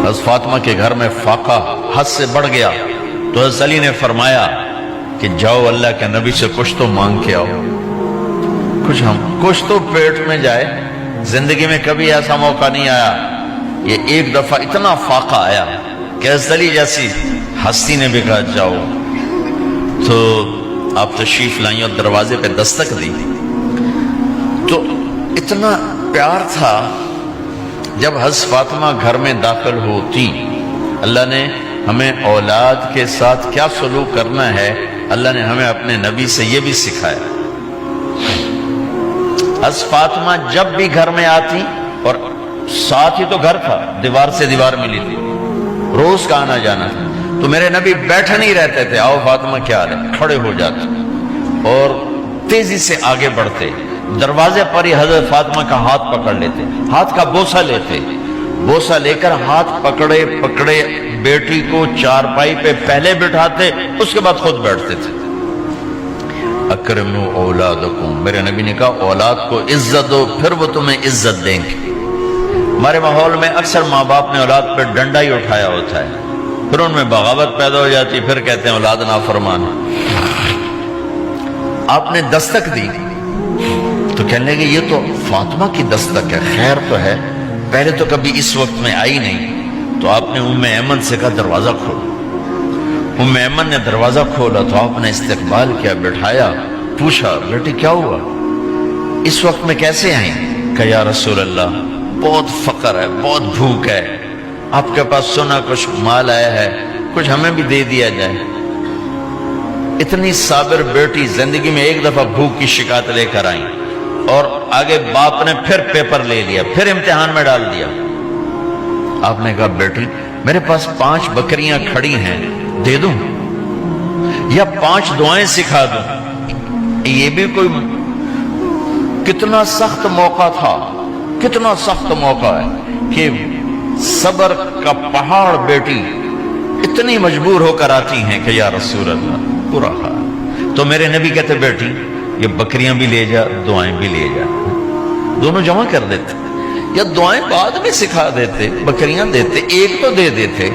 حضرت فاطمہ کے گھر میں فاقہ حد سے بڑھ گیا تو حضرت علی نے فرمایا کہ جاؤ اللہ کے نبی سے کچھ تو مانگ کے آؤ، کچھ تو پیٹ میں جائے۔ زندگی میں کبھی ایسا موقع نہیں آیا، یہ ایک دفعہ اتنا فاقہ آیا کہ حضرت علی جیسی ہستی نے بھی کہا جاؤ۔ تو آپ تشریف لائیں اور دروازے پہ دستک دی تو اتنا پیار تھا۔ جب حضرت فاطمہ گھر میں داخل ہوتی، اللہ نے ہمیں اولاد کے ساتھ کیا سلوک کرنا ہے، اللہ نے ہمیں اپنے نبی سے یہ بھی سکھایا۔ حضرت فاطمہ جب بھی گھر میں آتی، اور ساتھ ہی تو گھر تھا، دیوار سے دیوار ملی تھی، روز کا آنا جانا تھا، تو میرے نبی بیٹھے نہیں رہتے تھے، آؤ فاطمہ کیا حال ہے، کھڑے ہو جاتے اور تیزی سے آگے بڑھتے، دروازے پر ہی حضرت فاطمہ کا ہاتھ پکڑ لیتے، ہاتھ کا بوسہ لیتے، بوسہ لے کر ہاتھ پکڑے پکڑے بیٹی کو چارپائی پہ پہلے بٹھاتے، اس کے بعد خود بیٹھتے تھے۔ اکرموا اولادکم، میرے نبی نے کہا اولاد کو عزت دو، پھر وہ تمہیں عزت دیں گے۔ ہمارے ماحول میں اکثر ماں باپ نے اولاد پہ ڈنڈا ہی اٹھایا ہوتا ہے، پھر ان میں بغاوت پیدا ہو جاتی، پھر کہتے ہیں اولاد نافرمان۔ آپ نے دستک دی تو کہنے لگے یہ تو فاطمہ کی دستک ہے، خیر تو ہے، پہلے تو کبھی اس وقت میں آئی نہیں۔ تو آپ نے ام ایمن سے کہا دروازہ کھولو۔ ام ایمن نے دروازہ کھولا تو آپ نے استقبال کیا، بٹھایا، پوچھا بیٹی کیا ہوا، اس وقت میں کیسے آئیں؟ کہ یا رسول اللہ بہت فقر ہے، بہت بھوک ہے، آپ کے پاس سنا کچھ مال آیا ہے، کچھ ہمیں بھی دے دیا جائے۔ اتنی صابر بیٹی زندگی میں ایک دفعہ بھوک کی شکایت لے کر آئیں، اور آگے باپ نے پھر پیپر لے لیا، پھر امتحان میں ڈال دیا۔ آپ نے کہا بیٹی میرے پاس 5 بکریاں کھڑی ہیں، دے دوں یا 5 دعائیں سکھا دوں؟ یہ بھی کوئی کتنا سخت موقع تھا، کتنا سخت موقع ہے کہ صبر کا پہاڑ بیٹی اتنی مجبور ہو کر آتی ہیں کہ یا رسول اللہ برا حال۔ تو میرے نبی کہتے بیٹی یہ بکریاں بھی لے جا، دعائیں بھی لے جا، دونوں جمع کر دیتے، یا دعائیں بعد میں سکھا دیتے، بکریاں دیتے، ایک تو دے دیتے،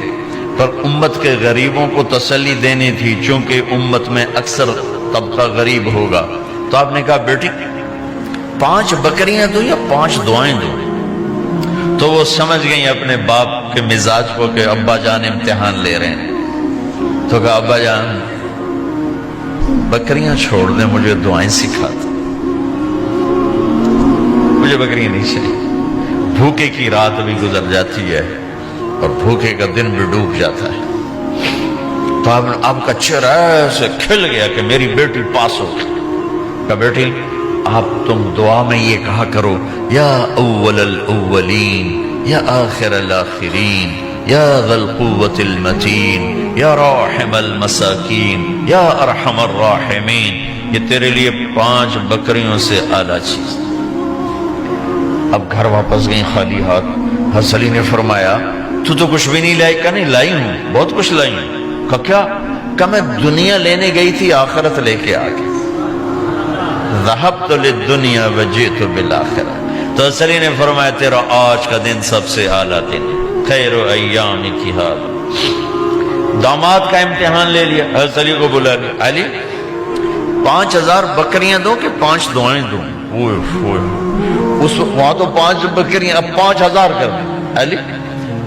پر امت کے غریبوں کو تسلی دینی تھی، چونکہ امت میں اکثر طبقہ غریب ہوگا۔ تو آپ نے کہا بیٹی 5 بکریاں دوں یا 5 دعائیں دوں؟ تو وہ سمجھ گئیں اپنے باپ کے مزاج کو کہ ابا جان امتحان لے رہے ہیں۔ تو کہا ابا جان بکریاں چھوڑ دیں، مجھے دعائیں سکھا دیں، مجھے بکریاں نہیں چاہیے۔ بھوکے کی رات بھی گزر جاتی ہے اور بھوکے کا دن بھی ڈوب جاتا ہے۔ تو آپ کا چہرہ ایسے کھل گیا کہ میری بیٹی پاس ہو گئی۔ کہا بیٹی آپ تم دعا میں یہ کہا کرو یا اول الاولین یا آخر الاخرین یا ذا القوة المتین یا راحم المساکین یا ارحم الراحمین، یہ تیرے لیے 5 بکریوں سے اعلیٰ چیز۔ اب گھر واپس گئیں خالی ہاتھ۔ حضرت علی نے فرمایا تو کچھ بھی نہیں لائی؟ کہ نہیں لائی ہوں، بہت کچھ لائی ہوں۔ کہا کیا؟ کہ میں دنیا لینے گئی تھی، آخرت لے کے آگے۔ ذہبت للدنیا وجئت بالآخرہ۔ تو حضرت علی نے فرمایا تیرا آج کا دن سب سے اعلیٰ دن، خیر ایامک ھذا۔ داماد کا امتحان لے لیا، حضرت علی کو بلا لیا، علی 5000 بکریاں دو کہ 5 دعائیں دوں؟ اس وہاں تو 5 بکریاں، اب 5000 کر دیں۔ علی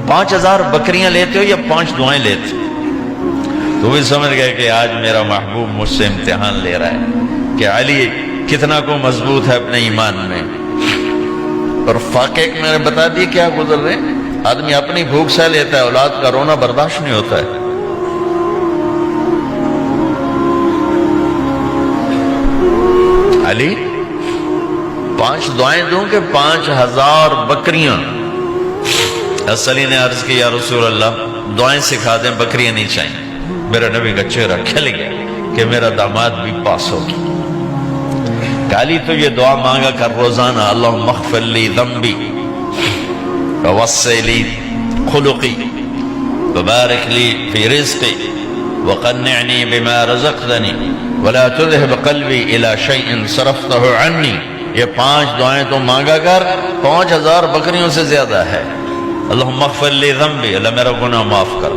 5000 بکریاں لیتے ہو یا 5 دعائیں لیتے ہو؟ تو بھی سمجھ گئے کہ آج میرا محبوب مجھ سے امتحان لے رہا ہے کہ علی کتنا کو مضبوط ہے اپنے ایمان میں۔ اور فاقے میں نے بتا دی کیا گزر رہے ہیں۔ آدمی اپنی بھوک سہ لیتا ہے، اولاد کا رونا برداشت نہیں ہوتا ہے۔ علی 5 دعائیں دوں کہ 5000 بکریاں؟ حضرت علی نے عرض کی یا رسول اللہ دعائیں سکھا دیں، بکریاں نہیں چاہیے۔ میرا نبی کا چہرہ کھل گیا کہ میرا داماد بھی پاس ہو گیا۔ علی تو یہ دعا مانگا کر روزانہ، اللہم اغفر لی ذنبی ووسع لی خلقی وبارک لی فی رزقی وقنعنی بما رزقتنی ولا تذهب قلبی الی شیء صرفتہ عنی۔ یہ 5 دعائیں تو مانگا کر، 5000 بکریوں سے زیادہ ہے۔ اللہم اغفر لی ذنبی، اللہ میرا گناہ معاف کر،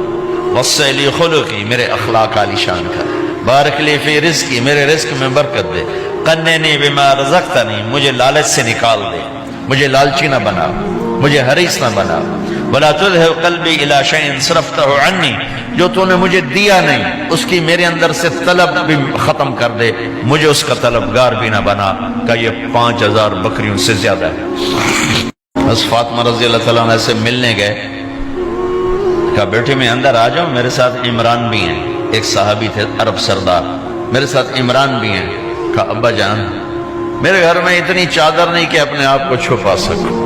وسع لی خلقی، میرے اخلاق عالی شان کر، بارک لی فی رزقی، میرے رزق میں برکت دے، قننی بما رزقتنی، مجھے لالچ سے نکال دے، مجھے لالچی نہ بنا، مجھے حریص نہ بنا، ولا تذهب قلبی الی شیء صرفتہ عنی، جو تو نے مجھے دیا نہیں اس کی میرے اندر سے طلب بھی ختم کر دے، مجھے اس کا طلبگار بھی نہ بنا، کہ یہ 5000 بکریوں سے زیادہ ہے۔ بس فاطمہ رضی اللہ تعالیٰ عنہ سے ملنے گئے، کہا بیٹی میں اندر آ جاؤں، میرے ساتھ عمران بھی ہیں، ایک صحابی تھے عرب سردار، میرے ساتھ عمران بھی ہیں۔ کہا ابا جان میرے گھر میں اتنی چادر نہیں کہ اپنے آپ کو چھپا سکوں،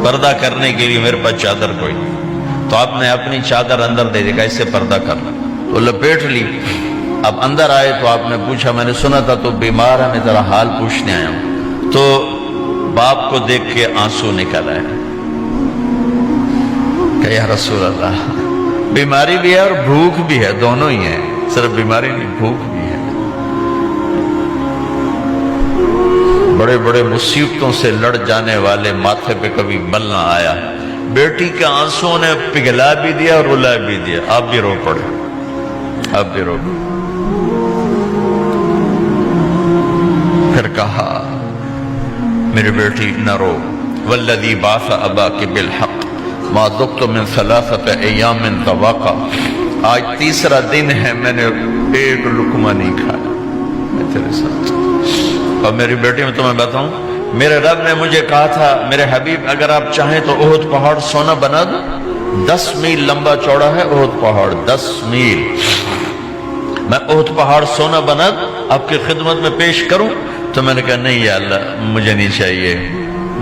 پردہ کرنے کے لیے میرے پاس چادر کوئی نہیں، تو آپ نے اپنی چادر اندر دے دی، کہا اس سے پردہ کر لیں، تو لپیٹ لی۔ اب اندر آئے تو آپ نے پوچھا میں نے سنا تھا تو بیمار ہے، میں تیرا حال پوچھنے آیا ہوں، تو باپ کو دیکھ کے آنسو نکل آئے کہ یا رسول اللہ بیماری بھی ہے اور بھوک بھی ہے، دونوں ہی ہیں، صرف بیماری نہیں بھوک بھی ہے، بڑے بڑے مصیبتوں سے لڑ جانے والے ماتھے پہ کبھی بل نہ آیا، بیٹی کے آنسوں نے پگھلا بھی دیا اور رلا بھی دیا، آپ بھی رو پڑے، آپ بھی رو پڑے۔ پھر کہا میری بیٹی نہ رو، والذی بعث اباک بالحق ما دقت من 3 ایام طواقا، آج تیسرا دن ہے میں نے ایک لقمہ نہیں کھایا، میں تیرے ساتھ۔ اور میری بیٹی میں تمہیں بتاؤں، میرے رب نے مجھے کہا تھا میرے حبیب اگر آپ چاہیں تو احد پہاڑ سونا بنا دو، 10 میل لمبا چوڑا ہے احد پہاڑ، 10 میل، میں احد پہاڑ سونا بنا دوں آپ کی خدمت میں پیش کروں؟ تو میں نے کہا نہیں یا اللہ مجھے نہیں چاہیے،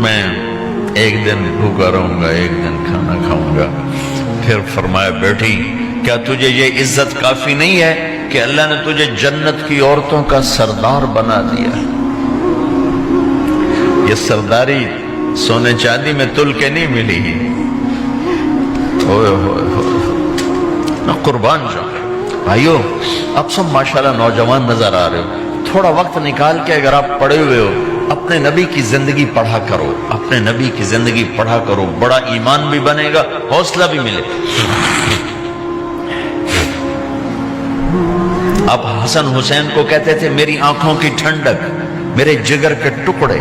میں ایک دن بھوکا رہوں گا، ایک دن کھانا کھاؤں گا۔ پھر فرمایا بیٹی کیا تجھے یہ عزت کافی نہیں ہے کہ اللہ نے تجھے جنت کی عورتوں کا سردار بنا دیا؟ یہ سرداری سونے چاندی میں تل کے نہیں ملی، ہوئے ہوئے ہوئے میں قربان جاؤں۔ بھائیو اب سب ماشاءاللہ نوجوان نظر آ رہے ہو، تھوڑا وقت نکال کے اگر آپ پڑھے ہوئے ہو اپنے نبی کی زندگی پڑھا کرو، اپنے نبی کی زندگی پڑھا کرو، بڑا ایمان بھی بنے گا، حوصلہ بھی ملے۔ اب حسن حسین کو کہتے تھے میری آنکھوں کی ٹھنڈک، میرے جگر کے ٹکڑے،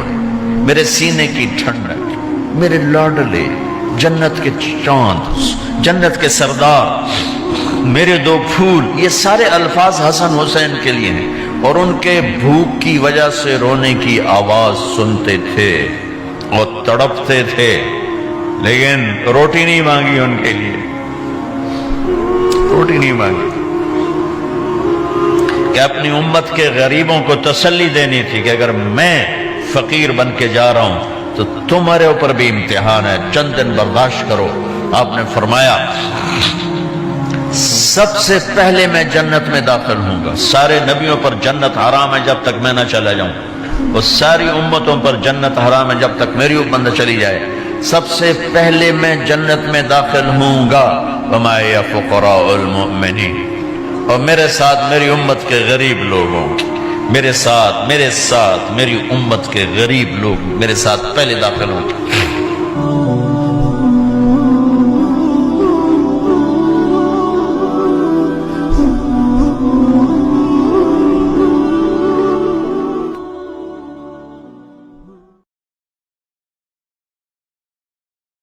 میرے سینے کی ٹھنڈک، میرے لاڈلے، جنت کے چاند، جنت کے سردار، میرے 2 پھول، یہ سارے الفاظ حسن حسین کے لیے ہیں، اور ان کے بھوک کی وجہ سے رونے کی آواز سنتے تھے اور تڑپتے تھے، لیکن روٹی نہیں مانگی ان کے لیے، روٹی نہیں مانگی، کہ اپنی امت کے غریبوں کو تسلی دینی تھی کہ اگر میں فقیر بن کے جا رہا ہوں تو تمہارے اوپر بھی امتحان ہے، چند دن برداشت کرو۔ آپ نے فرمایا سب سے پہلے میں جنت میں داخل ہوں گا، سارے نبیوں پر جنت حرام ہے جب تک میں نہ چلا جاؤں، اور ساری امتوں پر جنت حرام ہے جب تک میری امت نہ چلی جائے، سب سے پہلے میں جنت میں داخل ہوں گا، وما یا فقراء المؤمنین، اور میرے ساتھ میری امت کے غریب لوگوں، میرے ساتھ میری امت کے غریب لوگ میرے ساتھ پہلے داخل ہوں گے۔